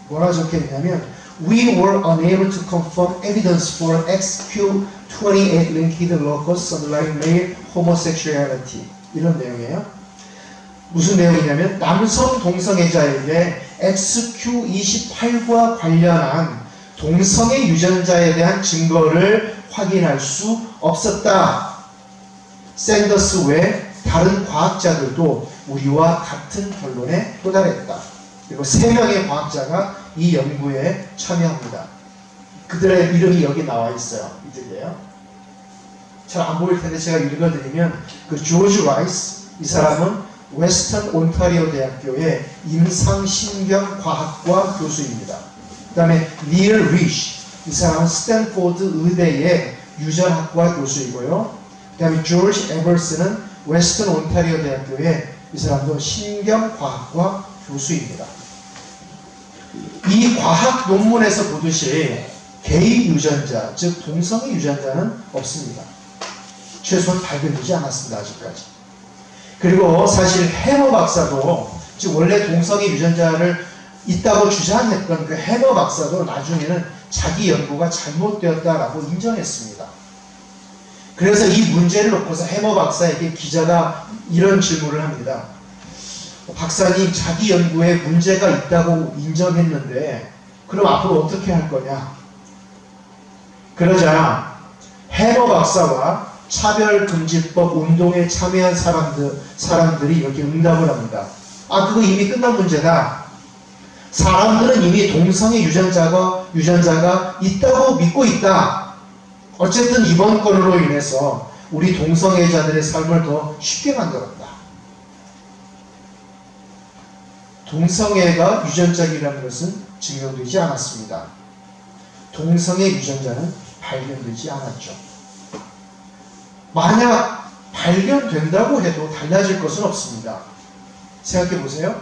뭐라 적혀있냐면 We were unable to confirm evidence for XQ28 linked locus underlying male homosexuality. 이런 내용이에요. 무슨 내용이냐면 남성 동성애자에게 XQ28과 관련한 동성애 유전자에 대한 증거를 확인할 수 없었다. 샌더스 외 다른 과학자들도 우리와 같은 결론에 도달했다. 그리고 3명의 과학자가 이 연구에 참여합니다. 그들의 이름이 여기 나와 있어요. 이들이에요. 잘 안 보일 텐데 제가 읽어드리면 그 조지 라이스, 이 사람은 웨스턴 온타리오 대학교의 임상신경과학과 교수입니다. 그 다음에 닐 리쉬, 이 사람은 스탠포드 의대의 유전학과 교수이고요. 그 다음에 조지 에버스는 웨스턴 온타리오 대학교의 이 사람도 신경과학과 교수입니다. 이 과학 논문에서 보듯이 게이 유전자, 즉 동성애 유전자는 없습니다. 최소한 발견되지 않았습니다. 아직까지. 그리고 사실 해머 박사도, 즉 원래 동성애 유전자를 있다고 주장했던 그 해머 박사도 나중에는 자기 연구가 잘못되었다라고 인정했습니다. 그래서 이 문제를 놓고서 해머 박사에게 기자가 이런 질문을 합니다. 박사님, 자기 연구에 문제가 있다고 인정했는데 그럼 앞으로 어떻게 할 거냐? 그러자 해머 박사와 차별금지법 운동에 참여한 사람들이 이렇게 응답을 합니다. 그거 이미 끝난 문제다. 사람들은 이미 동성애 유전자가 있다고 믿고 있다. 어쨌든 이번 건으로 인해서 우리 동성애자들의 삶을 더 쉽게 만들었다. 동성애가 유전자이라는 것은 증명되지 않았습니다. 동성애 유전자는 발견되지 않았죠. 만약 발견된다고 해도 달라질 것은 없습니다. 생각해 보세요.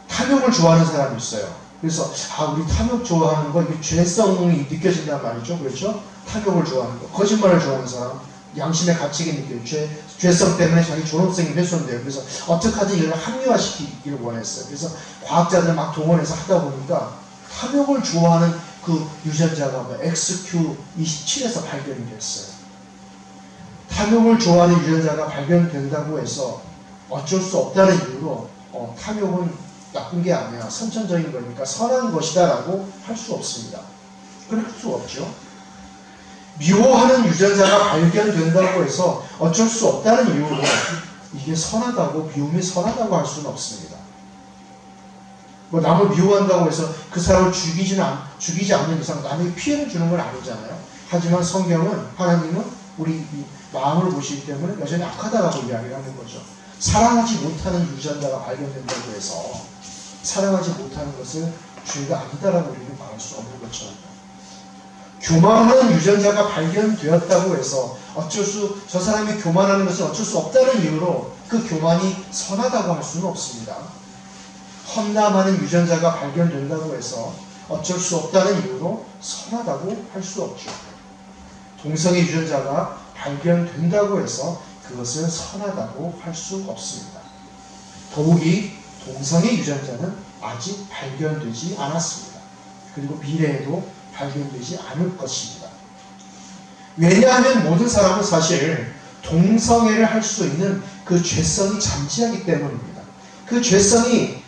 탐욕을 좋아하는 사람이 있어요. 그래서 우리 탐욕 좋아하는 거 이게 죄성이 느껴진단 말이죠. 그렇죠? 탐욕을 좋아하는 거, 거짓말을 좋아하는 사람, 양심의 가책이 느껴요. 죄성 때문에 자기 존엄성이 훼손돼요. 그래서 어떻게 하든 이걸 합리화시키기를 원했어요. 그래서 과학자들 막 동원해서 하다 보니까 탐욕을 좋아하는 그 유전자가 XQ27에서 발견이 됐어요. 탐욕을 좋아하는 유전자가 발견된다고 해서 어쩔 수 없다는 이유로 탐욕은 나쁜 게 아니야, 선천적인 거니까 선한 것이다 라고 할 수 없습니다. 그럴 수 없죠. 미워하는 유전자가 발견된다고 해서 어쩔 수 없다는 이유로 이게 선하다고, 미움이 선하다고 할 수는 없습니다. 남을 미워한다고 해서 그 사람을 죽이지 않는 이상 남에게 피해를 주는 건 아니잖아요. 하지만 성경은, 하나님은 우리 마음을 보시기 때문에 여전히 악하다라고 이야기를 하는 거죠. 사랑하지 못하는 유전자가 발견된다고 해서 사랑하지 못하는 것을 죄가 아니다라고 우리는 말할 수 없는 것처럼, 교만하는 유전자가 발견되었다고 해서 저 사람이 교만하는 것은 어쩔 수 없다는 이유로 그 교만이 선하다고 할 수는 없습니다. 험담하는 유전자가 발견된다고 해서 어쩔 수 없다는 이유로 선하다고 할 수 없죠. 동성애 유전자가 발견된다고 해서 그것을 선하다고 할 수 없습니다. 더욱이 동성애 유전자는 아직 발견되지 않았습니다. 그리고 미래에도 발견되지 않을 것입니다. 왜냐하면 모든 사람은 사실 동성애를 할 수 있는 그 죄성이 잠재하기 때문입니다. 그 죄성이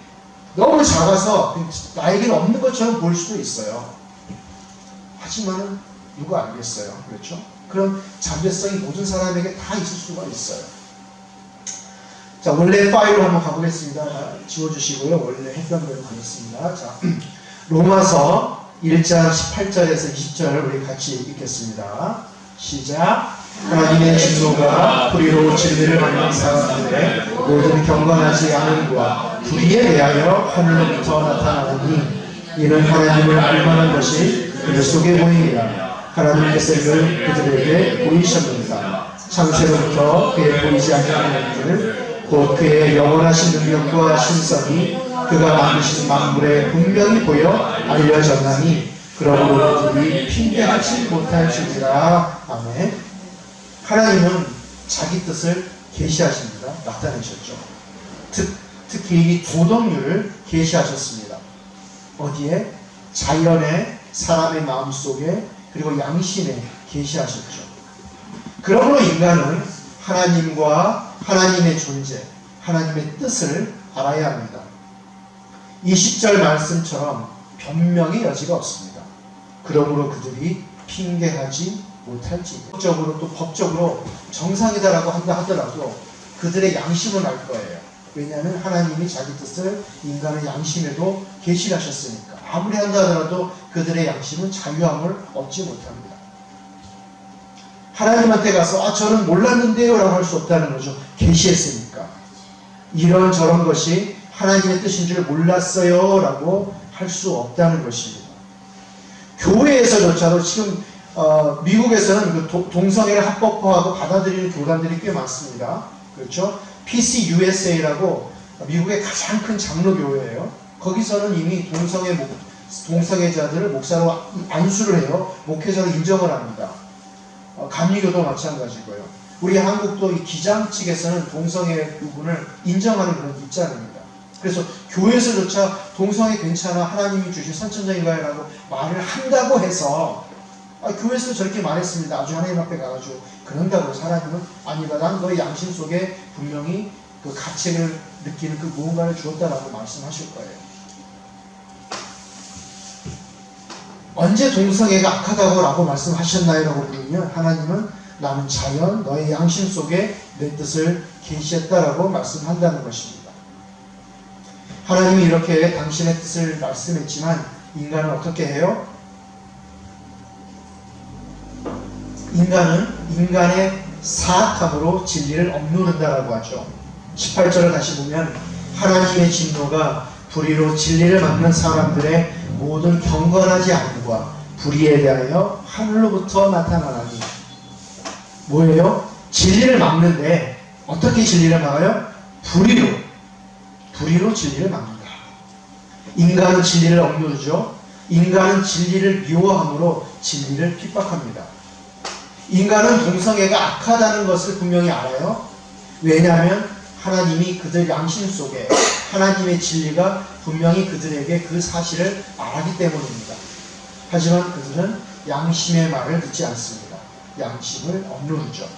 너무 작아서 나에게는 없는 것처럼 보일 수도 있어요. 하지만 누가 알겠어요? 그렇죠? 그런 잠재성이 모든 사람에게 다 있을 수가 있어요. 자, 원래 파일로 한번 가보겠습니다. 지워주시고요. 원래 했던 대로 가겠습니다. 자, 로마서 1장 18절에서 20절을 우리 같이 읽겠습니다. 시작. 하나님의 진노가 불의로 진리를 받는 사람들의 모든 경건하지 않음과 불의에 대하여 하늘로부터 나타나니 이는 하나님을 알만한 것이 그들 속에 보이니라. 하나님께서 이를 그들에게 보이셨느니라. 창세로부터 그의 보이지 않는 것들을 곧 그의 영원하신 능력과 신성이 그가 만드신 만물에 분명히 보여 알려졌나니 그러므로 그들이 핑계하지 못할지니라. 아멘. 하나님은 자기 뜻을 계시하십니다. 나타내셨죠. 특히 이 도덕률을 계시하셨습니다. 어디에? 자연의, 사람의 마음속에, 그리고 양심에 계시하셨죠. 그러므로 인간은 하나님과 하나님의 존재, 하나님의 뜻을 알아야 합니다. 이 10절 말씀처럼 변명의 여지가 없습니다. 그러므로 그들이 핑계하지 못할지, 법적으로 정상이다라고 한다 하더라도 그들의 양심은 알 거예요. 왜냐하면 하나님이 자기 뜻을 인간의 양심에도 계시하셨으니까. 아무리 한다 하더라도 그들의 양심은 자유함을 얻지 못합니다. 하나님한테 가서 저는 몰랐는데요 라고 할 수 없다는 거죠. 계시했으니까. 이런저런 것이 하나님의 뜻인 줄 몰랐어요 라고 할 수 없다는 것입니다. 교회에서조차도 지금 미국에서는 그 동성애를 합법화하고 받아들이는 교단들이 꽤 많습니다. 그렇죠? PCUSA라고 미국의 가장 큰 장로교회예요. 거기서는 이미 동성애자들을 목사로 안수를 해요. 목회자로 인정을 합니다. 감리교도 마찬가지고요. 우리 한국도 이 기장 측에서는 동성애 부분을 인정하는 그런 입장입니다. 그래서 교회에서조차 동성애 괜찮아, 하나님이 주신 선천적인 거야라고 말을 한다고 해서 교회에서 저렇게 말했습니다. 아주 하나님 앞에 가가지고 그런다고 하나님은 아니다. 난 너의 양심 속에 분명히 그 가책을 느끼는 그 무언가를 주었다라고 말씀하실 거예요. 언제 동성애가 악하다고 라고 말씀하셨나요? 라고 물으면 하나님은 나는 자연 너의 양심 속에 내 뜻을 계시했다라고 말씀한다는 것입니다. 하나님이 이렇게 당신의 뜻을 말씀했지만 인간은 어떻게 해요? 인간은 인간의 사악함으로 진리를 억누른다라고 하죠. 18절을 다시 보면 하나님의 진노가 불의로 진리를 막는 사람들의 모든 경건하지 않음과 불의에 대하여 하늘로부터 나타나나니. 뭐예요? 진리를 막는데 어떻게 진리를 막아요? 불의로 진리를 막는다. 인간은 진리를 억누르죠. 인간은 진리를 미워함으로 진리를 핍박합니다. 인간은 동성애가 악하다는 것을 분명히 알아요. 왜냐하면 하나님이 그들 양심 속에 하나님의 진리가 분명히 그들에게 그 사실을 말하기 때문입니다. 하지만 그들은 양심의 말을 듣지 않습니다. 양심을 억누르죠.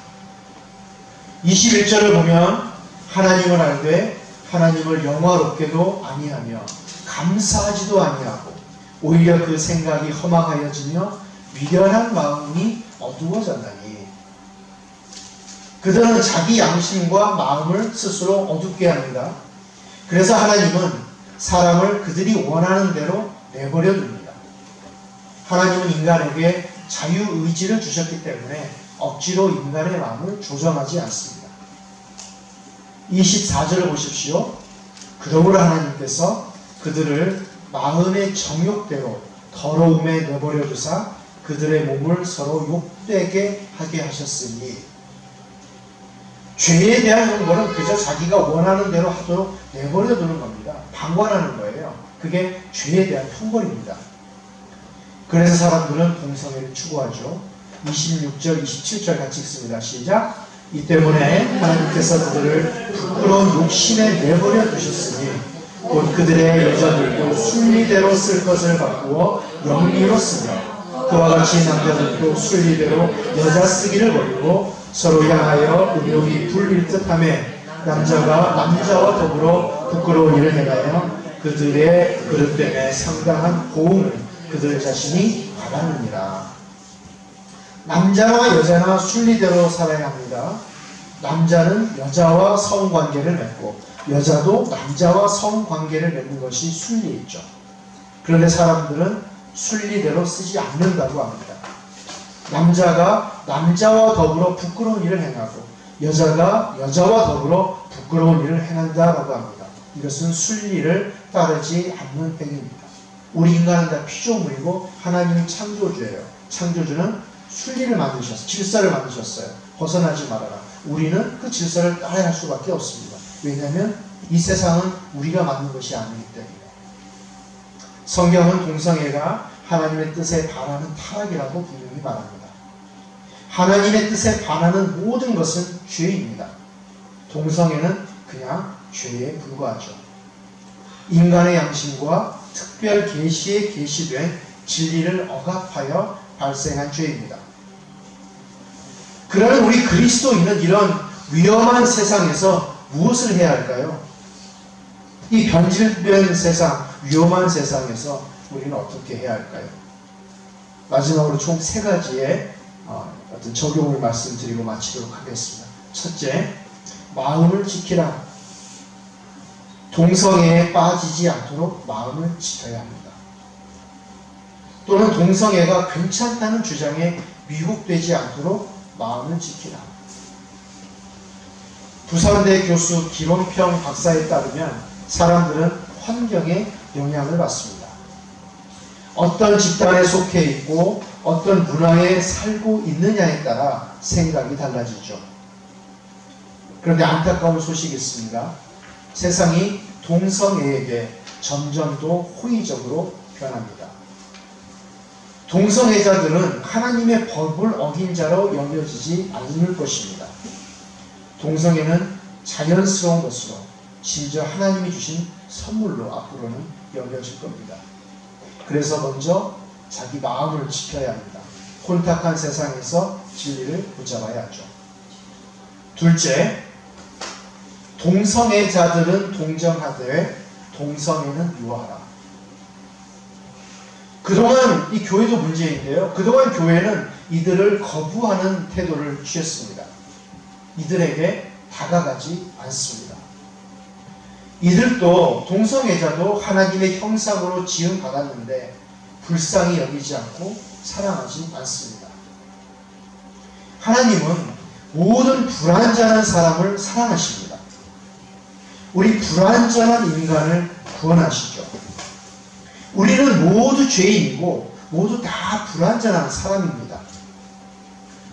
21절을 보면 하나님을 알되 하나님을 영화롭게도 아니하며 감사하지도 아니하고 오히려 그 생각이 허망하여지며 미련한 마음이 어두워졌나니. 그들은 자기 양심과 마음을 스스로 어둡게 합니다. 그래서 하나님은 사람을 그들이 원하는 대로 내버려 둡니다. 하나님은 인간에게 자유의지를 주셨기 때문에 억지로 인간의 마음을 조정하지 않습니다. 24절을 보십시오. 그러므로 하나님께서 그들을 마음의 정욕대로 더러움에 내버려 두사 그들의 몸을 서로 욕되게 하게 하셨으니. 죄에 대한 형벌은 그저 자기가 원하는 대로 하도록 내버려 두는 겁니다. 방관하는 거예요. 그게 죄에 대한 형벌입니다. 그래서 사람들은 동성애를 추구하죠. 26절, 27절 같이 읽습니다. 시작. 이 때문에 하나님께서 그들을 부끄러운 욕심에 내버려 두셨으니 곧 그들의 여자들도 순리대로 쓸 것을 바꾸어 영리로 쓰며 그와 같이 남자들도 순리대로 여자 쓰기를 버리고 서로 향하여 음욕이 불릴 듯하며 남자가 남자와 더불어 부끄러운 일을 행하여 그들의 그릇 때문에 상당한 고음을 그들 자신이 받았느니라. 남자나 여자나 순리대로 살아야 합니다. 남자는 여자와 성관계를 맺고 여자도 남자와 성관계를 맺는 것이 순리있죠. 그런데 사람들은 순리대로 쓰지 않는다고 합니다. 남자가 남자와 더불어 부끄러운 일을 행하고 여자가 여자와 더불어 부끄러운 일을 행한다라고 합니다. 이것은 순리를 따르지 않는 행위입니다. 우리 인간은 다 피조물이고 하나님은 창조주예요. 창조주는 순리를 만드셨어요. 질서를 만드셨어요. 벗어나지 말아라. 우리는 그 질서를 따라야 할 수밖에 없습니다. 왜냐하면 이 세상은 우리가 만든 것이 아니기 때문에. 성경은 동성애가 하나님의 뜻에 반하는 타락이라고 분명히 말합니다. 하나님의 뜻에 반하는 모든 것은 죄입니다. 동성애는 그냥 죄에 불과하죠. 인간의 양심과 특별 계시에 계시된 진리를 억압하여 발생한 죄입니다. 그러면 우리 그리스도인은 이런 위험한 세상에서 무엇을 해야 할까요? 이 변질된 세상, 위험한 세상에서 우리는 어떻게 해야 할까요? 마지막으로 총 3가지의 어떤 적용을 말씀드리고 마치도록 하겠습니다. 첫째, 마음을 지키라. 동성애에 빠지지 않도록 마음을 지켜야 합니다. 또는 동성애가 괜찮다는 주장에 미혹되지 않도록 마음을 지키라. 부산대 교수 김원평 박사에 따르면 사람들은 환경에 영향을 받습니다. 어떤 집단에 속해 있고 어떤 문화에 살고 있느냐에 따라 생각이 달라지죠. 그런데 안타까운 소식이 있습니다. 세상이 동성애에게 점점 더 호의적으로 변합니다. 동성애자들은 하나님의 법을 어긴 자로 여겨지지 않을 것입니다. 동성애는 자연스러운 것으로 심지어 하나님이 주신 선물로 앞으로는 여겨질 겁니다. 그래서 먼저 자기 마음을 지켜야 합니다. 혼탁한 세상에서 진리를 붙잡아야 하죠. 둘째, 동성애자들은 동정하되 동성애는 미워하라. 그동안 이 교회도 문제인데요. 그동안 교회는 이들을 거부하는 태도를 취했습니다. 이들에게 다가가지 않습니다. 이들도 동성애자도 하나님의 형상으로 지음받았는데 불쌍히 여기지 않고 사랑하지 않습니다. 하나님은 모든 불완전한 사람을 사랑하십니다. 우리 불완전한 인간을 구원하시죠. 우리는 모두 죄인이고 모두 다 불완전한 사람입니다.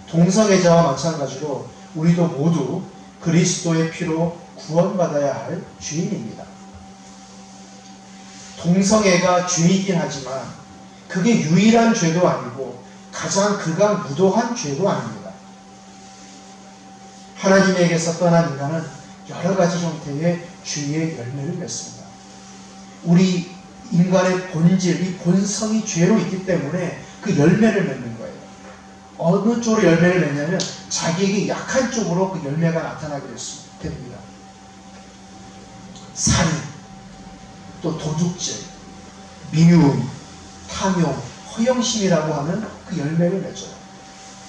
동성애자와 마찬가지로 우리도 모두 그리스도의 피로 구원받아야 할 죄인입니다. 동성애가 죄이긴 하지만 그게 유일한 죄도 아니고 가장 극악무도한 죄도 아닙니다. 하나님에게서 떠난 인간은 여러 가지 형태의 죄의 열매를 맺습니다. 우리 인간의 본질, 이 본성이 죄로 있기 때문에 그 열매를 맺는 거예요. 어느 쪽으로 열매를 맺냐면 자기에게 약한 쪽으로 그 열매가 나타나게 됩니다. 살인, 또 도둑질, 미움, 탐욕, 허영심이라고 하는 그 열매를 맺어요.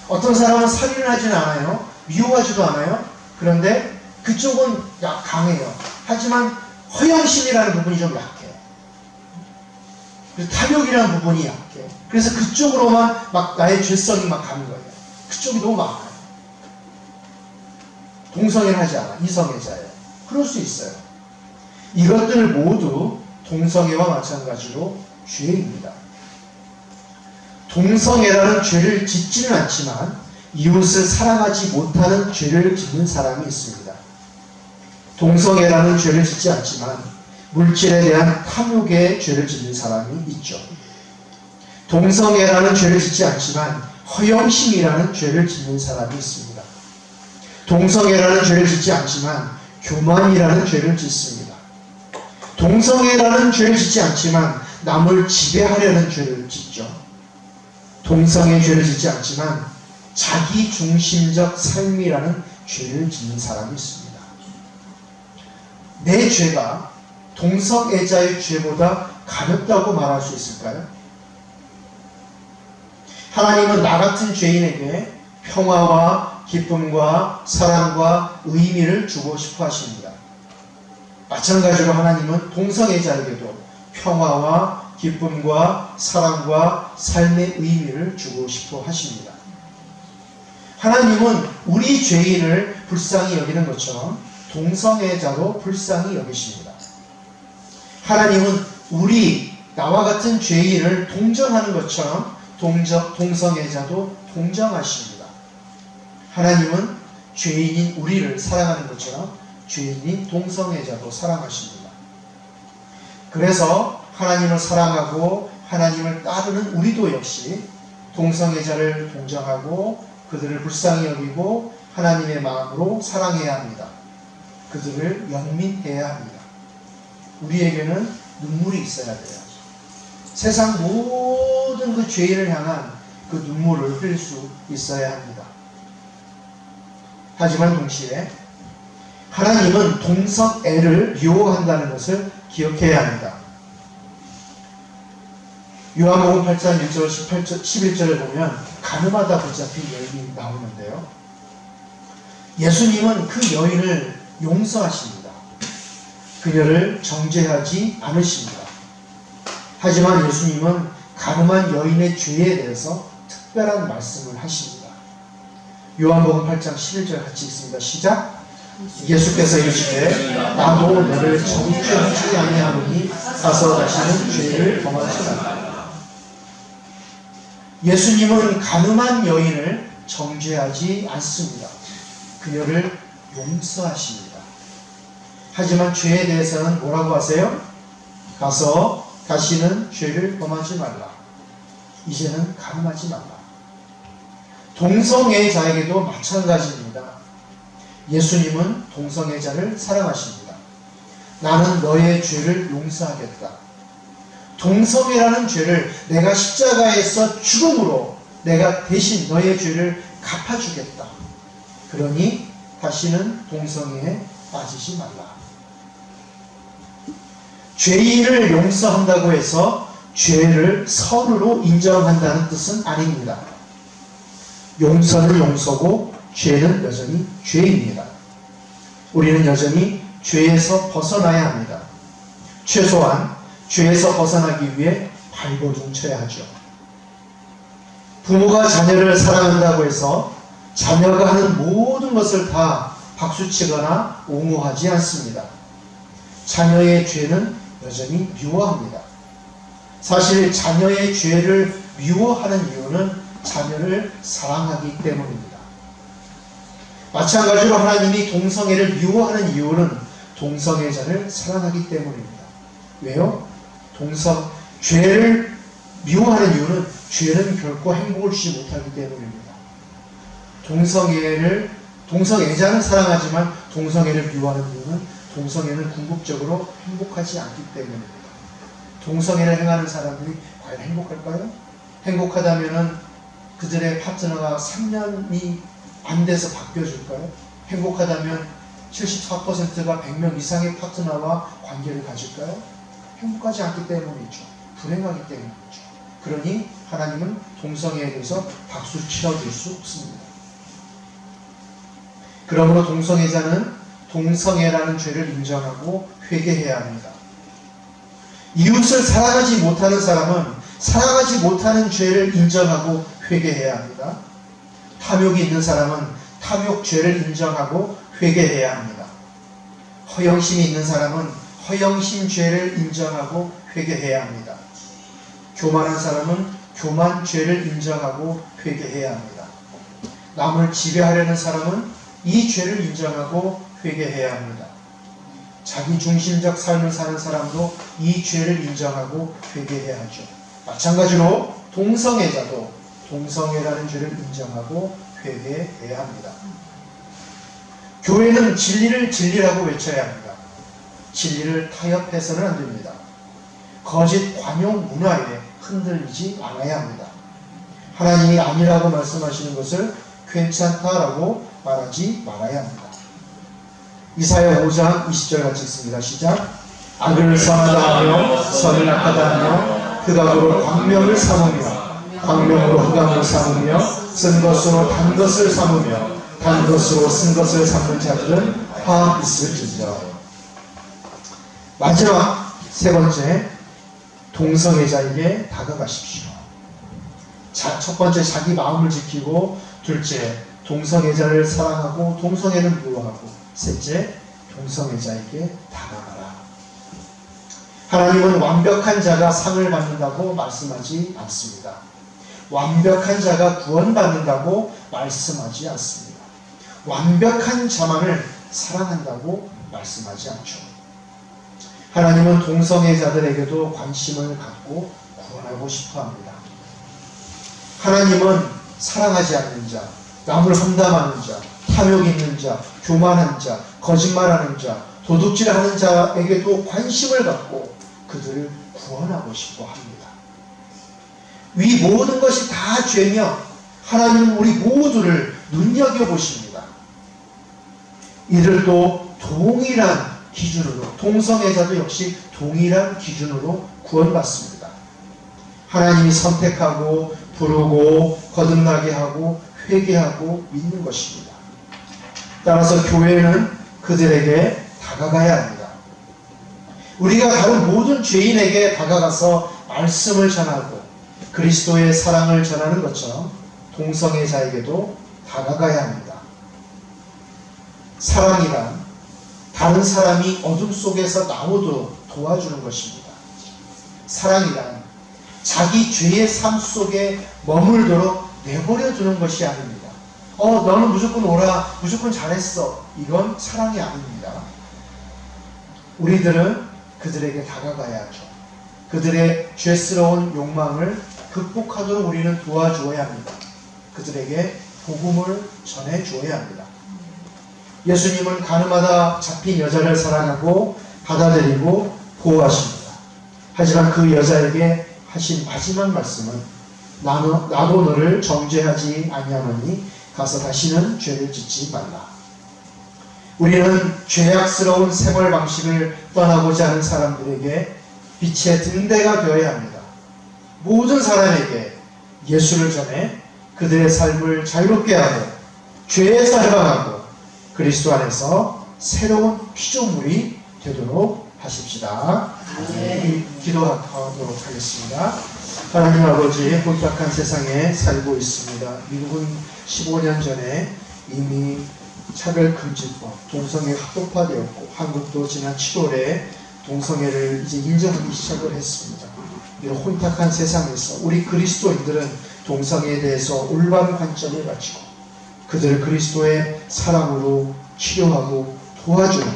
어떤 사람은 살인을 하지는 않아요. 미워하지도 않아요. 그런데 그쪽은 강해요. 하지만 허영심이라는 부분이 좀 약해요. 그래서 탐욕이라는 부분이 약해. 그래서 그쪽으로만 막 나의 죄성이 막 가는 거예요. 그쪽이 너무 많아요. 동성애를 하지 않아. 이성애자예요. 그럴 수 있어요. 이것들 모두 동성애와 마찬가지로 죄입니다. 동성애라는 죄를 짓지는 않지만 이웃을 사랑하지 못하는 죄를 짓는 사람이 있습니다. 동성애라는 죄를 짓지 않지만 물질에 대한 탐욕의 죄를 짓는 사람이 있죠. 동성애라는 죄를 짓지 않지만 허영심이라는 죄를 짓는 사람이 있습니다. 동성애라는 죄를 짓지 않지만 교만이라는 죄를 짓습니다. 동성애라는 죄를 짓지 않지만 남을 지배하려는 죄를 짓죠. 동성애 죄를 짓지 않지만 자기 중심적 삶이라는 죄를 짓는 사람이 있습니다. 내 죄가 동성애자의 죄보다 가볍다고 말할 수 있을까요? 하나님은 나 같은 죄인에게 평화와 기쁨과 사랑과 의미를 주고 싶어 하십니다. 마찬가지로 하나님은 동성애자에게도 평화와 기쁨과 사랑과 삶의 의미를 주고 싶어 하십니다. 하나님은 우리 죄인을 불쌍히 여기는 것처럼 동성애자도 불쌍히 여기십니다. 하나님은 나와 같은 죄인을 동정하는 것처럼 동성애자도 동정하십니다. 하나님은 죄인인 우리를 사랑하는 것처럼 죄인인 동성애자도 사랑하십니다. 그래서 하나님을 사랑하고 하나님을 따르는 우리도 역시 동성애자를 동정하고 그들을 불쌍히 여기고 하나님의 마음으로 사랑해야 합니다. 그들을 연민해야 합니다. 우리에게는 눈물이 있어야 돼요. 세상 모든 그 죄인을 향한 그 눈물을 흘릴 수 있어야 합니다. 하지만 동시에 하나님은 동성애를 미워한다는 것을 기억해야 합니다. 요한복음 8장 1절 11절에 보면 가늠하다 붙잡힌 여인이 나오는데요. 예수님은 그 여인을 용서하십니다. 그녀를 정죄하지 않으십니다. 하지만 예수님은 가늠한 여인의 죄에 대해서 특별한 말씀을 하십니다. 요한복음 8장 11절 같이 읽습니다. 시작. 예수께서 이르시되 나도 너를 정죄하지 아니하노니 가서 다시는 죄를 범하지 말라. 예수님은 가늠한 여인을 정죄하지 않습니다. 그녀를 용서하십니다. 하지만 죄에 대해서는 뭐라고 하세요? 가서 다시는 죄를 범하지 말라. 이제는 가늠하지 말라. 동성애자에게도 마찬가지입니다. 예수님은 동성애자를 사랑하십니다. 나는 너의 죄를 용서하겠다. 동성애라는 죄를 내가 십자가에서 죽음으로 내가 대신 너의 죄를 갚아주겠다. 그러니 다시는 동성애에 빠지지 말라. 죄인을 용서한다고 해서 죄를 선으로 인정한다는 뜻은 아닙니다. 용서는 용서고 죄는 여전히 죄입니다. 우리는 여전히 죄에서 벗어나야 합니다. 최소한 죄에서 벗어나기 위해 발버둥 쳐야 하죠. 부모가 자녀를 사랑한다고 해서 자녀가 하는 모든 것을 다 박수치거나 옹호하지 않습니다. 자녀의 죄는 여전히 미워합니다. 사실 자녀의 죄를 미워하는 이유는 자녀를 사랑하기 때문입니다. 마찬가지로 하나님이 동성애를 미워하는 이유는 동성애자를 사랑하기 때문입니다. 왜요? 죄를 미워하는 이유는 죄는 결코 행복을 주지 못하기 때문입니다. 동성애자는 사랑하지만 동성애를 미워하는 이유는 동성애는 궁극적으로 행복하지 않기 때문입니다. 동성애를 행하는 사람들이 과연 행복할까요? 행복하다면 그들의 파트너가 3년이 안 돼서 바뀌어줄까요? 행복하다면 74%가 100명 이상의 파트너와 관계를 가질까요? 행복하지 않기 때문이죠. 불행하기 때문이죠. 그러니 하나님은 동성애에 대해서 박수 치러줄 수 없습니다. 그러므로 동성애자는 동성애라는 죄를 인정하고 회개해야 합니다. 이웃을 사랑하지 못하는 사람은 사랑하지 못하는 죄를 인정하고 회개해야 합니다. 탐욕이 있는 사람은 탐욕 죄를 인정하고 회개해야 합니다. 허영심이 있는 사람은 허영심 죄를 인정하고 회개해야 합니다. 교만한 사람은 교만 죄를 인정하고 회개해야 합니다. 남을 지배하려는 사람은 이 죄를 인정하고 회개해야 합니다. 자기 중심적 삶을 사는 사람도 이 죄를 인정하고 회개해야 하죠. 마찬가지로 동성애자도 동성애라는 죄를 인정하고 회개해야 합니다. 교회는 진리를 진리라고 외쳐야 합니다. 진리를 타협해서는 안 됩니다. 거짓 관용 문화에 흔들리지 않아야 합니다. 하나님이 아니라고 말씀하시는 것을 괜찮다라고 말하지 말아야 합니다. 이사야 5장 20절 같이 읽습니다. 시작. 악을 선하다 하며 선을 악하다 하며 흑암으로 광명을 삼으며 광명으로 흑암을 삼으며 쓴 것으로 단 것을 삼으며 단 것으로 쓴 것을 삼는 자들은 화 있을지니라. 마지막 세 번째, 동성애자에게 다가가십시오. 첫 번째, 자기 마음을 지키고, 둘째, 동성애자를 사랑하고 동성애는 미워하고, 셋째, 동성애자에게 다가가라. 하나님은 완벽한 자가 상을 받는다고 말씀하지 않습니다. 완벽한 자가 구원받는다고 말씀하지 않습니다. 완벽한 자만을 사랑한다고 말씀하지 않죠. 하나님은 동성애자들에게도 관심을 갖고 구원하고 싶어 합니다. 하나님은 사랑하지 않는 자, 남을 험담하는 자, 탐욕 있는 자, 교만한 자, 거짓말하는 자, 도둑질하는 자에게도 관심을 갖고 그들을 구원하고 싶어 합니다. 위 모든 것이 다 죄며 하나님은 우리 모두를 눈여겨보십니다. 이를 또 동일한 기준으로, 동성애자도 역시 동일한 기준으로 구원받습니다. 하나님이 선택하고 부르고 거듭나게 하고 회개하고 믿는 것입니다. 따라서 교회는 그들에게 다가가야 합니다. 우리가 다른 모든 죄인에게 다가가서 말씀을 전하고 그리스도의 사랑을 전하는 것처럼 동성애자에게도 다가가야 합니다. 사랑이란 다른 사람이 어둠 속에서 나오도록 도와주는 것입니다. 사랑이란 자기 죄의 삶 속에 머물도록 내버려 두는 것이 아닙니다. 너는 무조건 오라, 무조건 잘했어. 이건 사랑이 아닙니다. 우리들은 그들에게 다가가야 하죠. 그들의 죄스러운 욕망을 극복하도록 우리는 도와주어야 합니다. 그들에게 복음을 전해주어야 합니다. 예수님은 가늠하다 잡힌 여자를 사랑하고 받아들이고 보호하십니다. 하지만 그 여자에게 하신 마지막 말씀은 나도 너를 정죄하지 아니하노니 가서 다시는 죄를 짓지 말라. 우리는 죄악스러운 생활 방식을 떠나고자 하는 사람들에게 빛의 등대가 되어야 합니다. 모든 사람에게 예수를 전해 그들의 삶을 자유롭게 하고 죄에서 해방하고 그리스도 안에서 새로운 피조물이 되도록 하십시다. 기도하도록 하겠습니다. 하나님 아버지, 혼탁한 세상에 살고 있습니다. 미국은 15년 전에 이미 차별금지법, 동성애 합법화되었고 한국도 지난 7월에 동성애를 이제 인정하기 시작을 했습니다. 이런 혼탁한 세상에서 우리 그리스도인들은 동성애에 대해서 올바른 관점을 가지고 그들을 그리스도의 사랑으로 치료하고 도와주는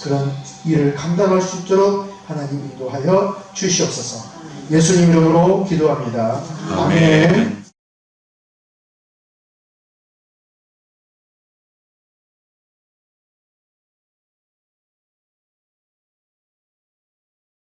그런 일을 감당할 수 있도록 하나님 인도하여 주시옵소서. 예수님 이름으로 기도합니다. 아멘.